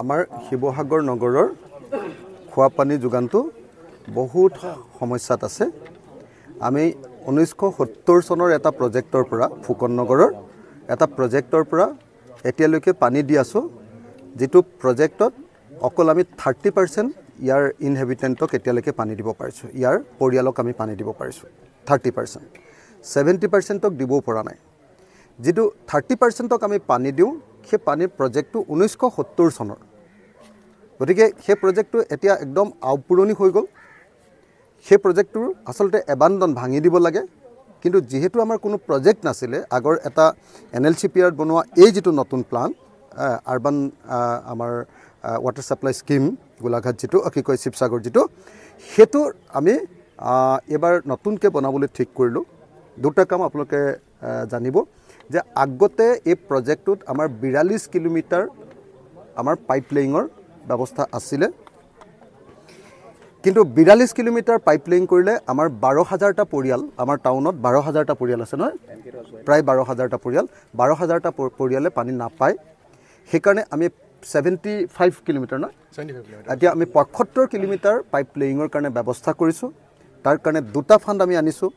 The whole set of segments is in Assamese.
আমাৰ শিৱসাগৰ নগৰৰ খোৱা পানী যোগানটো বহুত সমস্যাত আছে। আমি 1970 চনৰ এটা প্ৰজেক্টৰ পৰা ফুকন নগৰৰ এটা প্ৰজেক্টৰ পৰা এতিয়ালৈকে পানী দি আছো, যেটো প্ৰজেক্টত অকল আমি 30% ইয়াৰ ইনহেবিটেন্টক এতিয়ালৈকে পানী দিব পাৰিছো, ইয়াৰ পৰিয়ালক আমি পানী দিব পাৰিছো 30%, 70%ক দিবও পৰা নাই। যেটো 30%ক আমি পানী দিওঁ, সেই পানীৰ প্ৰজেক্টটো 1970 চনৰ, গতিকে সেই প্ৰজেক্টটো এতিয়া একদম আউপুৰণি হৈ গ'ল। সেই প্ৰজেক্টটোৰ আচলতে এবান্ডন ভাঙি দিব লাগে, কিন্তু যেহেতু আমাৰ কোনো প্ৰজেক্ট নাছিলে, আগৰ এটা NLCPR বনোৱা এই যেটো নতুন প্লান আৰবান আমাৰ ৱাটাৰ সাপ্লাই স্কিম গোলাঘাট যেটো কি কয় শিৱসাগৰ যেটো, হেতু আমি এবাৰ নতুনকৈ বনাবলৈ ঠিক কৰিলো। দুটা কাম আপোনালোকে জানিব যে আগতে এই প্ৰজেক্টটোত আমাৰ 42 কিলোমিটাৰ আমাৰ পাইপলাইনৰ ব্যৱস্থা আছিলে, কিন্তু 42 কিলোমিটাৰ পাইপলাইন কৰিলে আমাৰ 12,000টা পৰিয়াল, আমাৰ টাউনত 12,000টা পৰিয়াল আছে নহয়, প্ৰায় 12,000টা পৰিয়াল, 12,000টা পৰিয়ালে পানী নাপায়। সেইকাৰণে আমি 75 কিলোমিটাৰ নহয়, এতিয়া আমি 75 কিলোমিটাৰ পাইপলাইনৰ কাৰণে ব্যৱস্থা কৰিছোঁ। তাৰ কাৰণে দুটা ফাণ্ড আমি আনিছোঁ,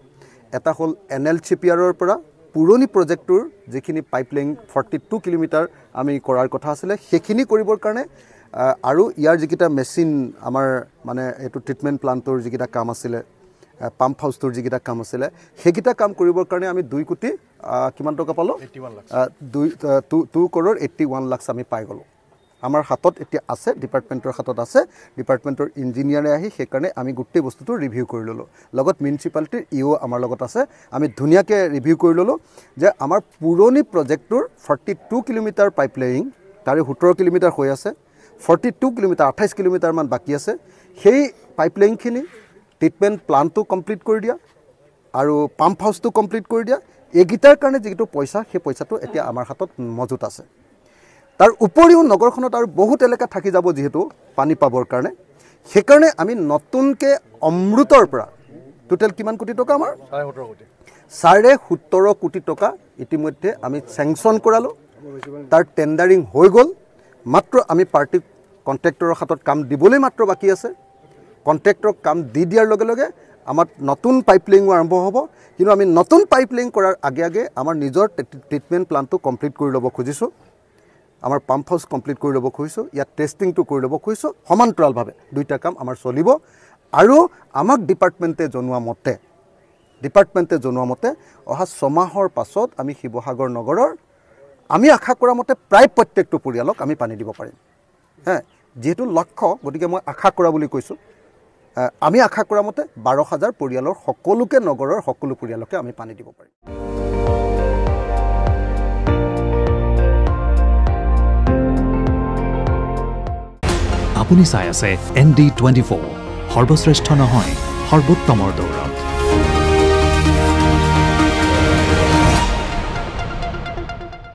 এটা হ'ল NLCPRৰ পৰা পুৰণি প্ৰজেক্টটোৰ যিখিনি পাইপলাইন 42 কিলোমিটাৰ আমি কৰাৰ কথা আছিলে, সেইখিনি কৰিবৰ কাৰণে আৰু ইয়াৰ যিকেইটা মেচিন আমাৰ মানে এইটো ট্ৰিটমেণ্ট প্লাণ্টৰ যিকেইটা কাম আছিলে, পাম্প হাউচটোৰ যিকেইটা কাম আছিলে, সেইকেইটা কাম কৰিবৰ কাৰণে আমি 2 কোটি কিমান টকা পালোঁ, 2 কৰোৰ 81 লাখ আমি পাই গ'লোঁ। আমাৰ হাতত এতিয়া আছে, ডিপাৰ্টমেণ্টৰ হাতত আছে, ডিপাৰ্টমেণ্টৰ ইঞ্জিনিয়াৰে আহি সেইকাৰণে আমি গোটেই বস্তুটো ৰিভিউ কৰি ল'লোঁ। লগত মিউনিচিপালিটিৰ ইও আমাৰ লগত আছে, আমি ধুনীয়াকৈ ৰিভিউ কৰি ল'লোঁ যে আমাৰ পুৰণি প্ৰজেক্টটোৰ 42 কিলোমিটাৰ পাইপলাইন, তাৰে 17 কিলোমিটাৰ হৈ আছে, 42 কিলোমিটাৰ 28 কিলোমিটাৰমান বাকী আছে। সেই পাইপলাইনখিনি ট্ৰিটমেণ্ট প্লাণ্টটো কমপ্লিট কৰি দিয়া আৰু পাম্প হাউচটো কমপ্লিট কৰি দিয়া, এইকেইটাৰ কাৰণে যিটো পইচা, সেই পইচাটো এতিয়া আমাৰ হাতত মজুত আছে। তাৰ উপৰিও নগৰখনত আৰু বহুত এলেকা থাকি যাব যিহেতু পানী পাবৰ কাৰণে, সেইকাৰণে আমি নতুনকৈ অমৃতৰ পৰা টোটেল কিমান কোটি টকা আমাৰ 17.5 কোটি টকা ইতিমধ্যে আমি চেংচন কৰালোঁ। তাৰ টেণ্ডাৰিং হৈ গ'ল, মাত্ৰ আমি পাৰ্টি কণ্ট্ৰেক্টৰৰ হাতত কাম দিবলৈ মাত্ৰ বাকী আছে। কণ্ট্ৰেক্টৰক কাম দি দিয়াৰ লগে লগে আমাৰ নতুন পাইপলাইনো আৰম্ভ হ'ব, কিন্তু আমি নতুন পাইপলাইন কৰাৰ আগে আগে আমাৰ নিজৰ ট্ৰিটমেণ্ট প্লাণ্টটো কমপ্লিট কৰি ল'ব খুজিছোঁ, আমাৰ পাম্প হাউচ কমপ্লিট কৰি ল'ব খুজিছোঁ, ইয়াত টেষ্টিংটো কৰি ল'ব খুজিছোঁ। সমান্তৰালভাৱে দুইটা কাম আমাৰ চলিব। আৰু আমাক ডিপাৰ্টমেণ্টে জনোৱা মতে অহা 6 মাহৰ পাছত আমি শিৱসাগৰ নগৰৰ আমি আশা কৰা মতে প্ৰায় প্ৰত্যেকটো পৰিয়ালক আমি পানী দিব পাৰিম। যেহেতু লক্ষ্য, গতিকে মই আশা কৰা বুলি কৈছোঁ, আমি আশা কৰা মতে 12,000 পৰিয়ালৰ সকলোকে, নগৰৰ সকলো পৰিয়ালকে আমি পানী দিব পাৰিম। আপুনি চাই আছে ND24, সৰ্বশ্ৰেষ্ঠ নহয়, সৰ্বোত্তমৰ দৌৰত।